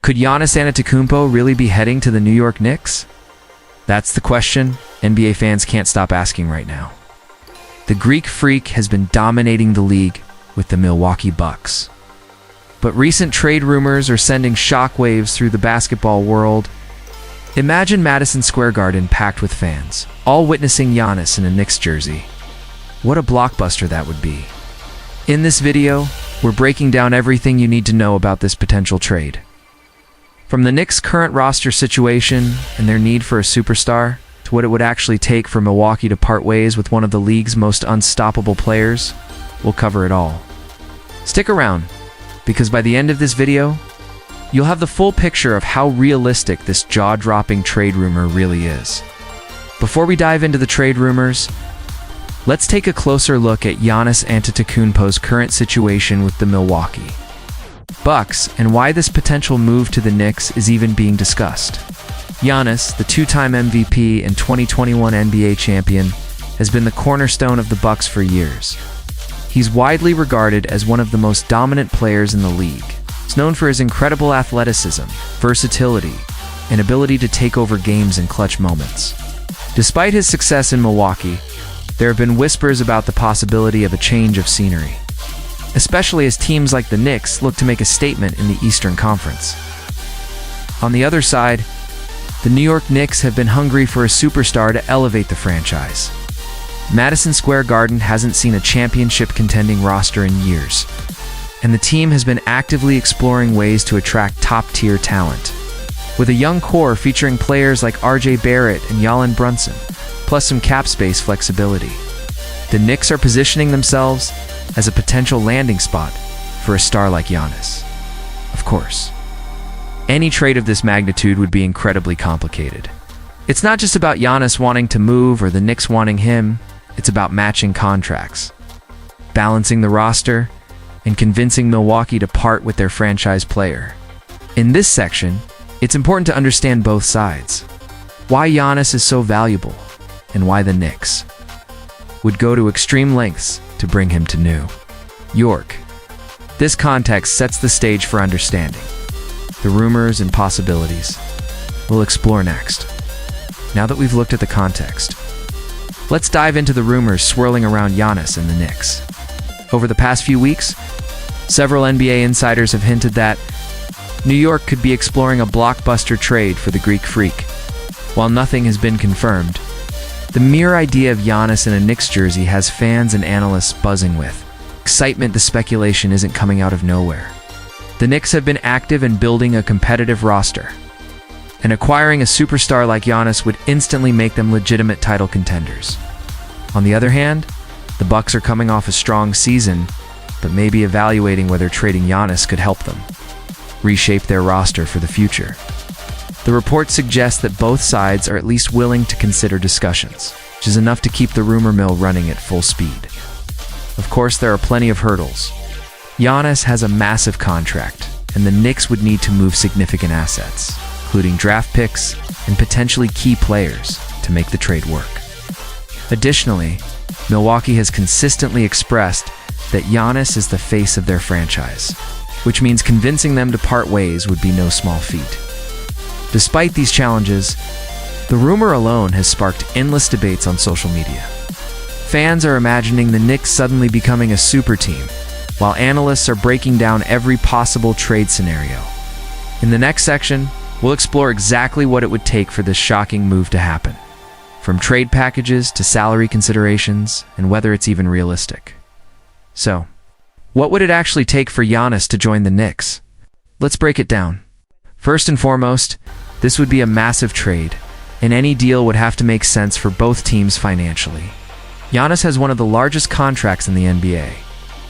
Could Giannis Antetokounmpo really be heading to the New York Knicks? That's the question NBA fans can't stop asking right now. The Greek Freak has been dominating the league with the Milwaukee Bucks. But recent trade rumors are sending shockwaves through the basketball world. Imagine Madison Square Garden packed with fans, all witnessing Giannis in a Knicks jersey. What a blockbuster that would be. In this video, we're breaking down everything you need to know about this potential trade. From the Knicks' current roster situation and their need for a superstar, to what it would actually take for Milwaukee to part ways with one of the league's most unstoppable players, we'll cover it all. Stick around, because by the end of this video, you'll have the full picture of how realistic this jaw-dropping trade rumor really is. Before we dive into the trade rumors, let's take a closer look at Giannis Antetokounmpo's current situation with the Milwaukee Bucks and why this potential move to the Knicks is even being discussed. Giannis, the two-time MVP and 2021 NBA champion, has been the cornerstone of the Bucks for years. He's widely regarded as one of the most dominant players in the league. He's known for his incredible athleticism, versatility, and ability to take over games in clutch moments. Despite his success in Milwaukee, there have been whispers about the possibility of a change of scenery, especially as teams like the Knicks look to make a statement in the Eastern Conference. On the other side, the New York Knicks have been hungry for a superstar to elevate the franchise. Madison Square Garden hasn't seen a championship-contending roster in years, and the team has been actively exploring ways to attract top-tier talent. With a young core featuring players like R.J. Barrett and Jalen Brunson, plus some cap space flexibility, the Knicks are positioning themselves as a potential landing spot for a star like Giannis. Of course, any trade of this magnitude would be incredibly complicated. It's not just about Giannis wanting to move or the Knicks wanting him, it's about matching contracts, balancing the roster, and convincing Milwaukee to part with their franchise player. In this section, it's important to understand both sides. Why Giannis is so valuable, and why the Knicks would go to extreme lengths to bring him to New York. This context sets the stage for understanding the rumors and possibilities we'll explore next. Now that we've looked at the context, let's dive into the rumors swirling around Giannis and the Knicks. Over the past few weeks, several NBA insiders have hinted that New York could be exploring a blockbuster trade for the Greek Freak. While nothing has been confirmed, the mere idea of Giannis in a Knicks jersey has fans and analysts buzzing with excitement. The speculation isn't coming out of nowhere. The Knicks have been active in building a competitive roster, and acquiring a superstar like Giannis would instantly make them legitimate title contenders. On the other hand, the Bucks are coming off a strong season, but may be evaluating whether trading Giannis could help them reshape their roster for the future. The report suggests that both sides are at least willing to consider discussions, which is enough to keep the rumor mill running at full speed. Of course, there are plenty of hurdles. Giannis has a massive contract, and the Knicks would need to move significant assets, including draft picks and potentially key players, to make the trade work. Additionally, Milwaukee has consistently expressed that Giannis is the face of their franchise, which means convincing them to part ways would be no small feat. Despite these challenges, the rumor alone has sparked endless debates on social media. Fans are imagining the Knicks suddenly becoming a super team, while analysts are breaking down every possible trade scenario. In the next section, we'll explore exactly what it would take for this shocking move to happen, from trade packages to salary considerations, and whether it's even realistic. So, what would it actually take for Giannis to join the Knicks? Let's break it down. First and foremost, this would be a massive trade, and any deal would have to make sense for both teams financially. Giannis has one of the largest contracts in the NBA,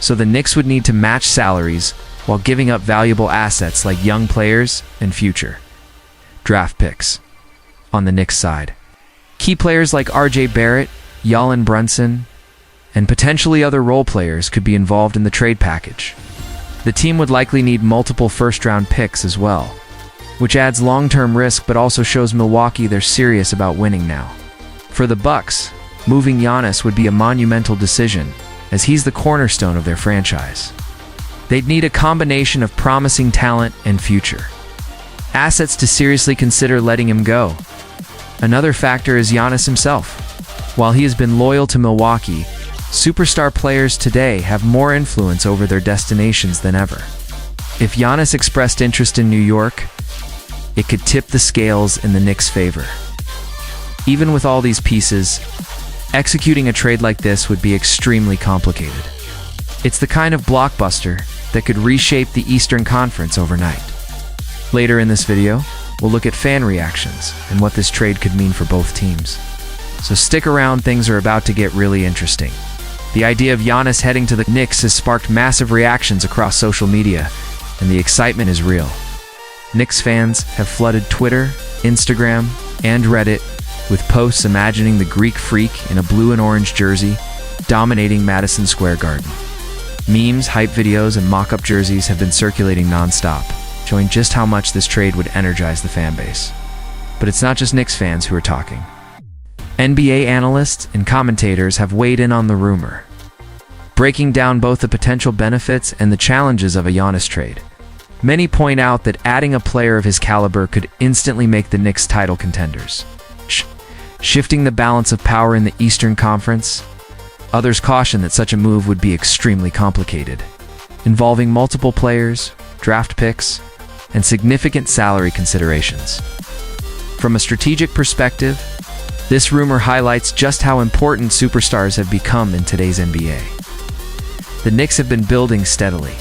so the Knicks would need to match salaries while giving up valuable assets like young players and future draft picks. On the Knicks side, key players like R.J. Barrett, Jalen Brunson, and potentially other role players could be involved in the trade package. The team would likely need multiple first-round picks as well, which adds long-term risk but also shows Milwaukee they're serious about winning now. For the Bucks, moving Giannis would be a monumental decision, as he's the cornerstone of their franchise. They'd need a combination of promising talent and future. assets to seriously consider letting him go. Another factor is Giannis himself. While he has been loyal to Milwaukee, superstar players today have more influence over their destinations than ever. If Giannis expressed interest in New York, it could tip the scales in the Knicks' favor. Even with all these pieces, executing a trade like this would be extremely complicated. It's the kind of blockbuster that could reshape the Eastern Conference overnight. Later in this video, we'll look at fan reactions and what this trade could mean for both teams. So stick around, things are about to get really interesting. The idea of Giannis heading to the Knicks has sparked massive reactions across social media, and the excitement is real. Knicks fans have flooded Twitter, Instagram, and Reddit with posts imagining the Greek Freak in a blue and orange jersey dominating Madison Square Garden. Memes, hype videos, and mock-up jerseys have been circulating non-stop, showing just how much this trade would energize the fan base. But it's not just Knicks fans who are talking. NBA analysts and commentators have weighed in on the rumor, breaking down both the potential benefits and the challenges of a Giannis trade. Many point out that adding a player of his caliber could instantly make the Knicks title contenders, shifting the balance of power in the Eastern Conference. Others caution that such a move would be extremely complicated, involving multiple players, draft picks, and significant salary considerations. From a strategic perspective, this rumor highlights just how important superstars have become in today's NBA. The Knicks have been building steadily,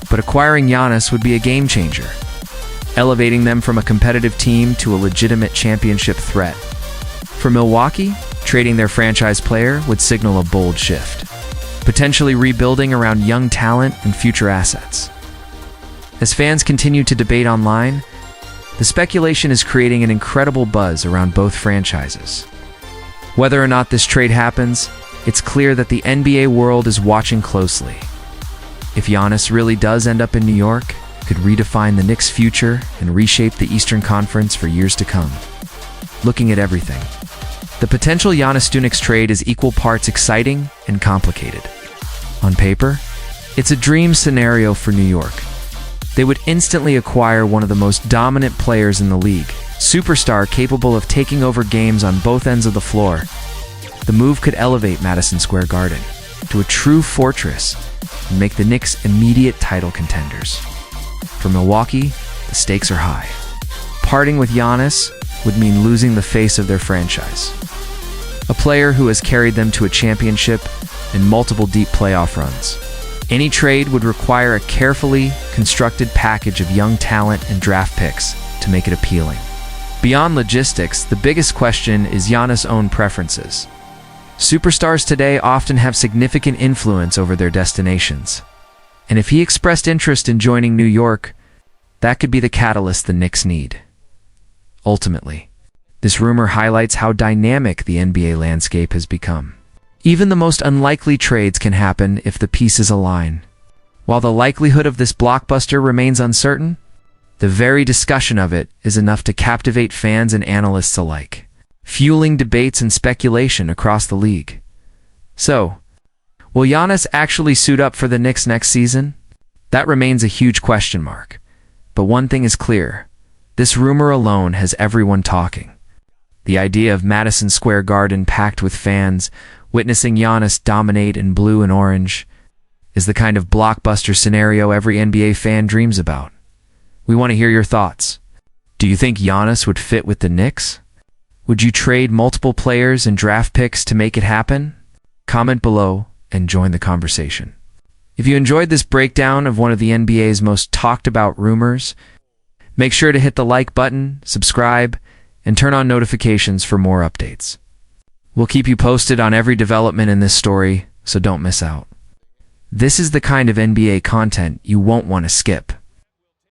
but acquiring Giannis would be a game-changer, elevating them from a competitive team to a legitimate championship threat. For Milwaukee, trading their franchise player would signal a bold shift, potentially rebuilding around young talent and future assets. As fans continue to debate online, the speculation is creating an incredible buzz around both franchises. Whether or not this trade happens, it's clear that the NBA world is watching closely. If Giannis really does end up in New York, it could redefine the Knicks' future and reshape the Eastern Conference for years to come. Looking at everything, the potential Giannis-Knicks trade is equal parts exciting and complicated. On paper, it's a dream scenario for New York. They would instantly acquire one of the most dominant players in the league, superstar capable of taking over games on both ends of the floor. The move could elevate Madison Square Garden to a true fortress and make the Knicks immediate title contenders. For Milwaukee, the stakes are high. Parting with Giannis would mean losing the face of their franchise, a player who has carried them to a championship and multiple deep playoff runs. Any trade would require a carefully constructed package of young talent and draft picks to make it appealing. Beyond logistics, the biggest question is Giannis' own preferences. Superstars today often have significant influence over their destinations, and if he expressed interest in joining New York, that could be the catalyst the Knicks need. Ultimately, this rumor highlights how dynamic the NBA landscape has become. Even the most unlikely trades can happen if the pieces align. While the likelihood of this blockbuster remains uncertain, the very discussion of it is enough to captivate fans and analysts alike, fueling debates and speculation across the league. So, will Giannis actually suit up for the Knicks next season? That remains a huge question mark. But one thing is clear, this rumor alone has everyone talking. The idea of Madison Square Garden packed with fans, witnessing Giannis dominate in blue and orange, is the kind of blockbuster scenario every NBA fan dreams about. We want to hear your thoughts. Do you think Giannis would fit with the Knicks? Would you trade multiple players and draft picks to make it happen? Comment below and join the conversation. If you enjoyed this breakdown of one of the NBA's most talked about rumors, make sure to hit the like button, subscribe, and turn on notifications for more updates. We'll keep you posted on every development in this story, so don't miss out. This is the kind of NBA content you won't want to skip.